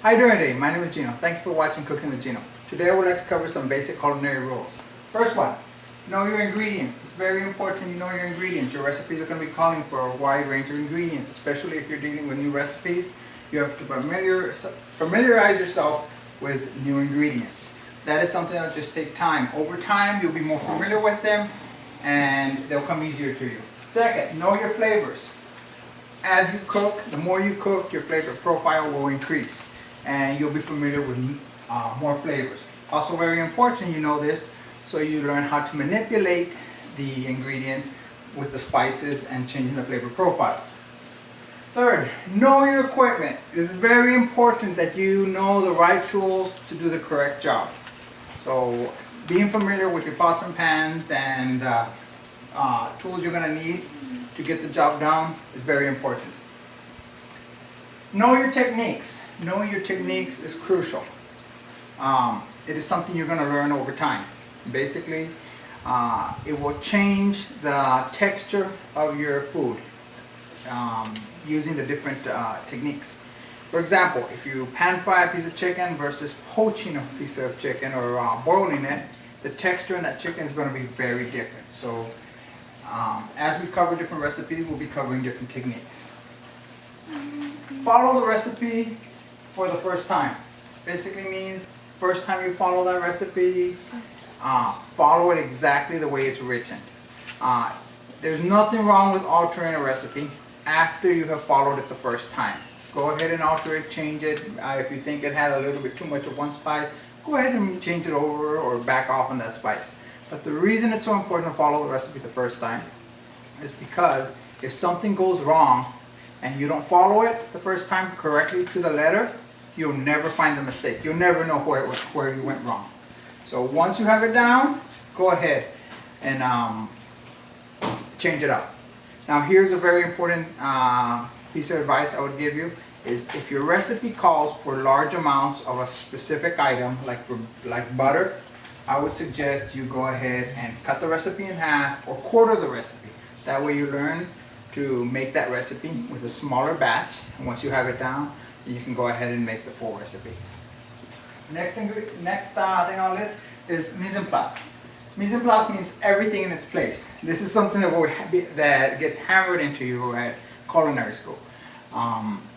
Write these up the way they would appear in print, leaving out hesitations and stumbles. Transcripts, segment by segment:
How you doing today? My name is Gino. Thank you for watching Cooking with Gino. Today I would like to cover some basic culinary rules. First one, know your ingredients. It's very important you know your ingredients. Your recipes are going to be calling for a wide range of ingredients, especially if you're dealing with new recipes. You have to familiarize yourself with new ingredients. That is something that will just take time. Over time, you'll be more familiar with them and they'll come easier to you. Second, know your flavors. As you cook, the more you cook, your flavor profile will increase and you'll be familiar with more flavors. Also very important you know this, so you learn how to manipulate the ingredients with the spices and changing the flavor profiles. Third, know your equipment. It is very important that you know the right tools to do the correct job. So being familiar with your pots and pans and tools you're going to need to get the job done is very important. Know your techniques. Knowing your techniques is crucial. It is something you're going to learn over time. Basically, it will change the texture of your food using the different techniques. For example, if you pan fry a piece of chicken versus poaching a piece of chicken or boiling it, the texture in that chicken is going to be very different. So as we cover different recipes, we'll be covering different techniques. Follow the recipe for the first time. Basically means first time you follow that recipe, follow it exactly the way it's written. There's nothing wrong with altering a recipe after you have followed it the first time. Go ahead and alter it, change it. If you think it had a little bit too much of one spice, go ahead and change it over or back off on that spice. But the reason it's so important to follow the recipe the first time is because if something goes wrong and you don't follow it the first time correctly to the letter, you'll never find the mistake. You'll never know where you went wrong. So once you have it down, go ahead and change it up. Now here's a very important piece of advice I would give you is if your recipe calls for large amounts of a specific item like butter, I would suggest you go ahead and cut the recipe in half or quarter the recipe. That way you learn to make that recipe with a smaller batch, and once you have it down, you can go ahead and make the full recipe. Next thing on our list is mise en place. Mise en place means everything in its place. This is something that gets hammered into you at culinary school.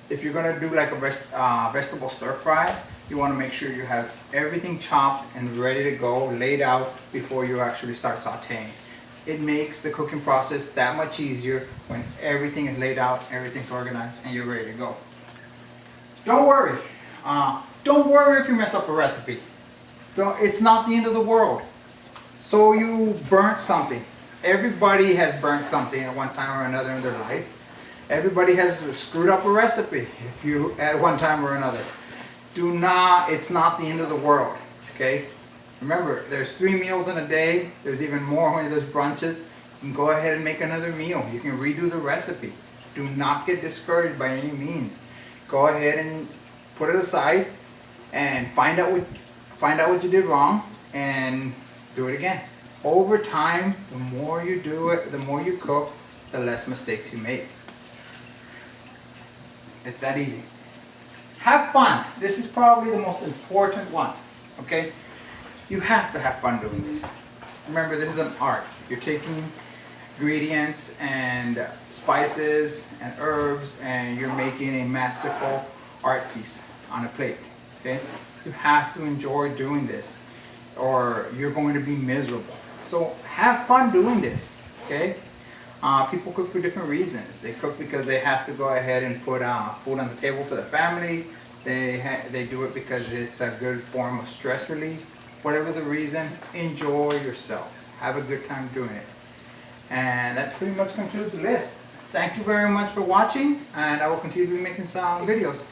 If you're going to do like a vegetable stir fry, you want to make sure you have everything chopped and ready to go, laid out before you actually start sauteing. It makes the cooking process that much easier when everything is laid out, everything's organized, and you're ready to go. Don't worry. Don't worry if you mess up a recipe. It's not the end of the world. So you burnt something. Everybody has burnt something at one time or another in their life. Everybody has screwed up a recipe at one time or another. It's not the end of the world, okay? Remember, there's 3 meals in a day. There's even more when there's brunches. You can go ahead and make another meal. You can redo the recipe. Do not get discouraged by any means. Go ahead and put it aside and find out what you did wrong and do it again. Over time, the more you do it, the more you cook, the less mistakes you make. It's that easy. Have fun. This is probably the most important one, okay? You have to have fun doing this. Remember, this is an art. You're taking ingredients and spices and herbs and you're making a masterful art piece on a plate, okay? You have to enjoy doing this or you're going to be miserable. So have fun doing this, okay? People cook for different reasons. They cook because they have to go ahead and put food on the table for their family. They do it because it's a good form of stress relief. Whatever the reason, enjoy yourself. Have a good time doing it. And that pretty much concludes the list. Thank you very much for watching, and I will continue to be making some videos.